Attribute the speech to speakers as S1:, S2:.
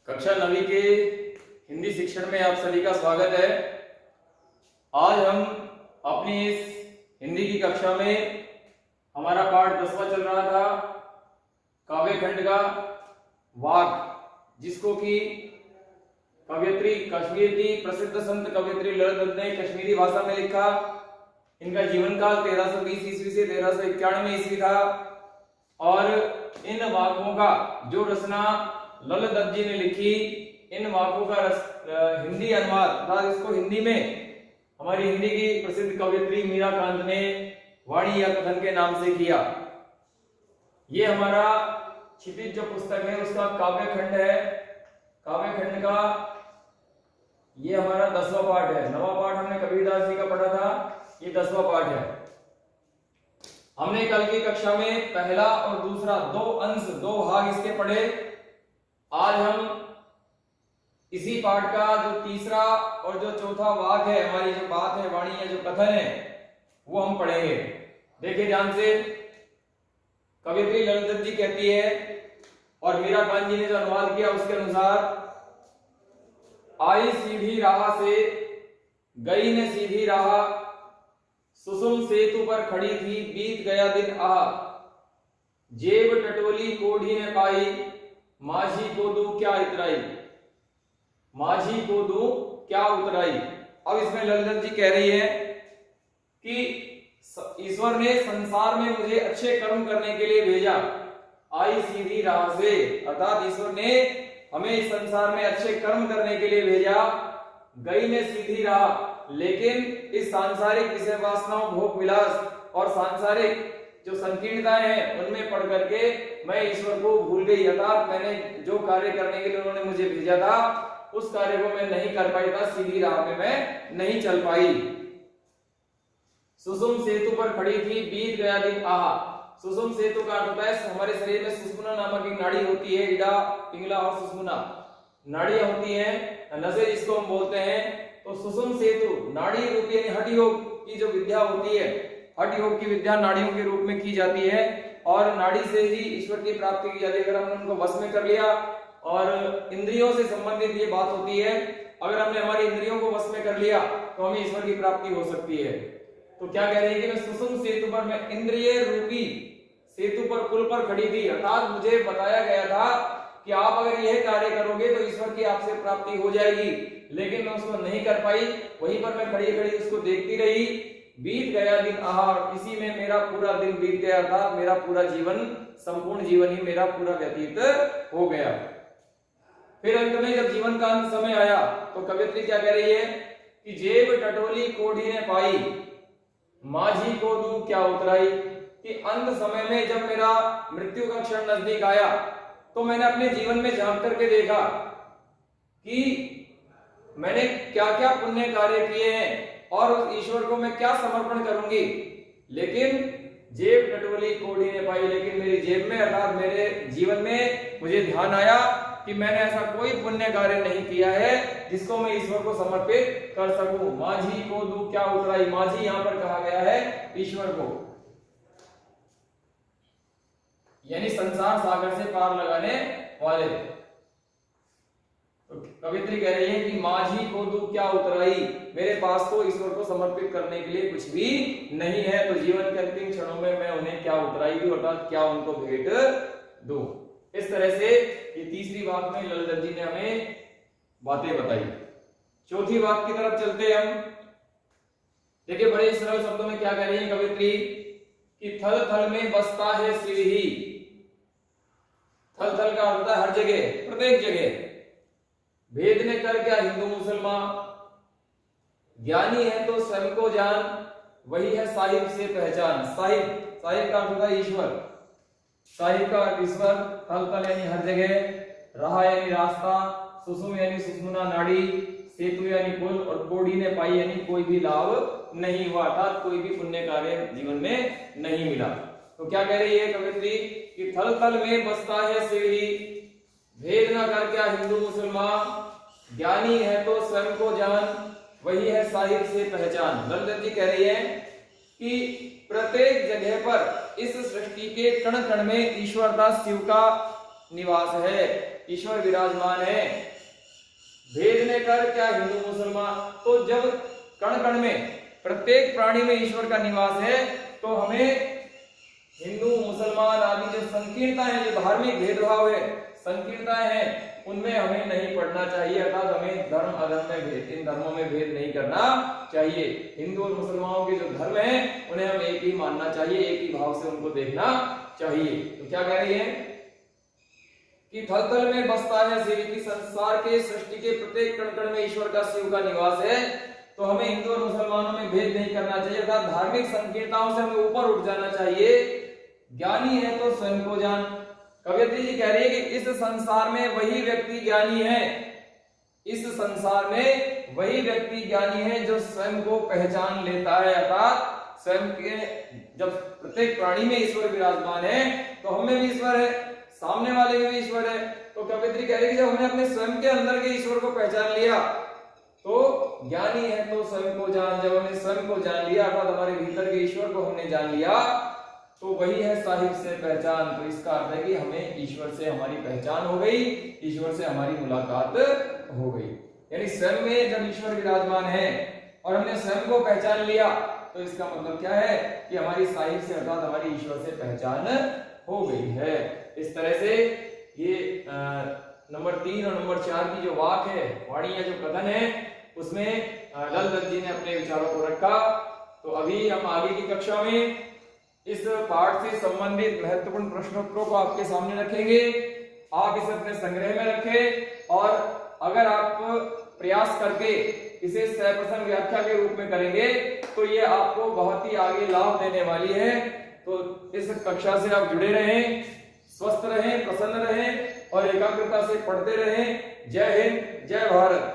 S1: कक्षा 9वीं के हिंदी शिक्षण में आप सभी का स्वागत है। आज हम अपनी इस हिंदी की कक्षा में हमारा पाठ 10वां चल रहा था, काव्य खंड का वाक, जिसको कि कवयित्री कश्मीर की प्रसिद्ध संत कवयित्री ललित दत्त ने कश्मीरी भाषा में लिखा। इनका जीवन काल 1320 ईस्वी से 1391 ईस्वी था और इन वाकों का जो रचना ललित दत्त जी ने लिखी, इन वाकों का हिंदी अनुवाद अर्थात इसको हिंदी में हमारी हिंदी की प्रसिद्ध कवयित्री मीरा कांत ने वाणी या कथन के नाम से किया। ये हमारा क्षितिज जो पुस्तक है उसका काव्य खंड है। काव्य खंड का ये हमारा 10वां पाठ है। 9वां पाठ हमने कबीरदास जी का पढ़ा था, ये 10वां पाठ है। हमने कल की कक्षा में पहला और दूसरा दो भाग इसके पढ़े। आज हम इसी पाठ का जो तीसरा और जो चौथा वाक है, हमारी जो बात है, वाणी है, जो कथन है, वो हम पढ़ेंगे। देखिए ध्यान से, कवयित्री ललित दत्त जी कहती है और मीरा कांत जी ने जो अनुवाद किया उसके अनुसार, आई सीधी राह से गई ने सीधी राह, सुसुम सेतु पर खड़ी थी बीत गया दिन आह, जेब टटोली कोढ़ी ने पाई, माझी को दू क्या इतराई, माझी को दू क्या उतराई। अब इसमें ललित दत्त जी कह रही है कि ईश्वर ने संसार में मुझे अच्छे कर्म करने के लिए भेजा, आई सीधी राह से, अर्थात ईश्वर ने हमें इस संसार में अच्छे कर्म करने के लिए भेजा। गई ने सीधी राह, लेकिन इस सांसारिक विषय वासनाओं, भोग विलास और सांसारिक जो संकीर्णताएं हैं उनमें पड़ करके मैं ईश्वर को भूल गई, अर्थात मैंने जो कार्य करने के लिए उन्होंने मुझे भेजा था उस कार्य को मैं नहीं कर पाई था, सीधी राह में मैं नहीं चल पाई। सुसुम सेतु पर खड़ी थी बीत गया दिन आह। सुसुम सेतु का अर्थ होता है हमारे शरीर में सुषुम्ना नामक एक नाड़ी होती है, इडा, पिंगला और सुषुम्ना नाड़ियां होती हैं, नसें जिसको हम बोलते हैं। तो सुसुम सेतु नाड़ी रूपी यानी हठ योग की जो विद्या होती है, हठ योग की विद्या नाड़ियों के रूप में की जाती है और नाड़ी से ही ईश्वर की प्राप्ति की जाती है। अगर हमने उनको वश में कर लिया, और इंद्रियों से संबंधित ये बात होती है, अगर हमने हमारी इंद्रियों को वश में कर लिया तो हमें ईश्वर की प्राप्ति हो सकती है। तो क्या कह रही है कि मैं सुसुम सेतु पर, मैं इंद्रिय रूपी सेतु पर, पुल पर खड़ी थी, अर्थात मुझे बताया गया था कि आप अगर यह कार्य करोगे तो ईश्वर की आपसे प्राप्ति हो जाएगी, लेकिन मैं उसको नहीं कर पाई। वहीं पर मैं खड़ी खड़ी उसको देखती रही। बीत गया दिन आह, इसी में मेरा पूरा दिन बीत गया था, मेरा पूरा जीवन, संपूर्ण जीवन ही मेरा पूरा व्यतीत हो गया। फिर अंत में जब जीवन का अंत समय आया तो कवयित्री क्या कह रही है कि जेब टटोली कोढ़ी ने पाई, माझी को दू क्या उतराई। कि अंत समय में जब मेरा मृत्यु का क्षण नजदीक आया तो मैंने अपने जीवन में झांक करके देखा कि मैंने क्या क्या पुण्य कार्य किए हैं और उस ईश्वर को मैं क्या समर्पण करूंगी। लेकिन जेब टटोली कोढ़ी ने पाई, लेकिन मेरी जेब में अर्थात मेरे जीवन में मुझे ध्यान आया कि मैंने ऐसा कोई पुण्य कार्य नहीं किया है जिसको मैं ईश्वर को समर्पित कर सकूं। माझी को दू क्या उतराई, माझी यहां पर कहा गया है ईश्वर को, यानी संसार सागर से पार लगाने वाले। तो कवयित्री कह रही है कि माझी को दू क्या उतराई, मेरे पास तो ईश्वर को समर्पित करने के लिए कुछ भी नहीं है, तो जीवन के अंतिम क्षणों में मैं उन्हें क्या उतराई दूं, अर्थात क्या उनको भेंट दूं। इस तरह से ये तीसरी बात में ललित दत्त जी ने हमें बातें बताई। चौथी बात की तरफ चलते हम। देखिए बड़े सरल शब्दों में क्या कह रही है कवयित्री कि थल थल में बसता है शिव ही। थल थल का अर्थ है हर जगह, प्रत्येक जगह। भेद ने कर क्या हिंदू मुसलमान, ज्ञानी है तो स्वयं को जान, वही है साहिब से पहचान। साहिब, साहिब का अर्थ होता है ईश्वर, साहिब का अर्थ ईश्वर। थल थल यानी हर जगह, राह यानी रास्ता, सुसुम यानी सुषुम्ना नाड़ी, सेतु यानी पुल, और कोढ़ी ने पाई यानी कोई भी लाभ नहीं हुआ, अर्थात कोई भी पुण्य कार्य जीवन में नहीं मिला। तो क्या कह रही है कवयित्री कि थल थल में बसता है शिव ही, भेद ना कर क्या हिंदू मुसलमान, ज्ञानी है तो स्वयं को जान, वही है साहिब से पहचान। ललित दत्त जी कह रही है कि प्रत्येक जगह पर इस सृष्टि के कण कण में ईश्वर दास शिव का निवास है, ईश्वर विराजमान है। भेद ने कर क्या हिंदू मुसलमान, तो जब कण कण में प्रत्येक प्राणी में ईश्वर का निवास है तो हमें हिंदू मुसलमान आदि जो संकीर्णताएं हैं, जो धार्मिक भेदभाव है, संकीर्णताएं हैं, उनमें हमें नहीं पड़ना चाहिए। अर्थात हमें धर्म अधर्म में भेद, इन धर्मों में भेद नहीं करना चाहिए। हिंदू और मुसलमानों के जो धर्म हैं उन्हें हम एक ही मानना चाहिए, एक ही भाव से उनको देखना चाहिए। तो क्या कह रही है कि थल थल में बसता है शिव, की संसार के सृष्टि के प्रत्येक कण कण में ईश्वर का, शिव का निवास है। तो हमें हिंदू और मुसलमानों में भेद नहीं करना चाहिए, अर्थात धार्मिक संकीर्णताओं से हमें ऊपर उठ जाना चाहिए। ज्ञानी है तो स्वयं को जान। कवयत्री जी कह रही है कि इस संसार में वही व्यक्ति ज्ञानी है, इस संसार में वही व्यक्ति ज्ञानी है जो स्वयं को पहचान लेता है। अर्थात स्वयं के, जब प्रत्येक प्राणी में ईश्वर विराजमान है तो हमें भी ईश्वर है, सामने वाले में भी ईश्वर है। तो कवयत्री कह रही है कि जब हमने अपने स्वयं के अंदर के ईश्वर को पहचान लिया तो ज्ञानी है तो स्वयं को जान। जब हमने स्वयं को जान लिया, अर्थात हमारे भीतर के ईश्वर को हमने जान लिया, तो वही है साहिब से पहचान। तो इसका अर्थ है कि हमें ईश्वर से हमारी पहचान हो गई, ईश्वर से हमारी मुलाकात हो गई। यानी स्वयं में जब ईश्वर विराजमान है और हमने स्वयं को पहचान लिया, तो इसका मतलब क्या है कि हमारी साहिब से, अर्थात हमारी ईश्वर से पहचान हो गई है। इस तरह से ये नंबर 3 और नंबर 4 की जो वाक है, वाणी या जो कथन है, उसमें लल दत्त जी ने अपने विचारों को रखा। तो अभी हम आगे की कक्षा में इस पाठ से संबंधित महत्वपूर्ण प्रश्नोत्तरों को आपके सामने रखेंगे। आप इसे अपने संग्रह में रखें और अगर आप प्रयास करके इसे सह व्याख्या के रूप में करेंगे तो ये आपको बहुत ही आगे लाभ देने वाली है। तो इस कक्षा से आप जुड़े रहें, स्वस्थ रहें, प्रसन्न रहें और एकाग्रता से पढ़ते रहें। जय हिंद, जय भारत।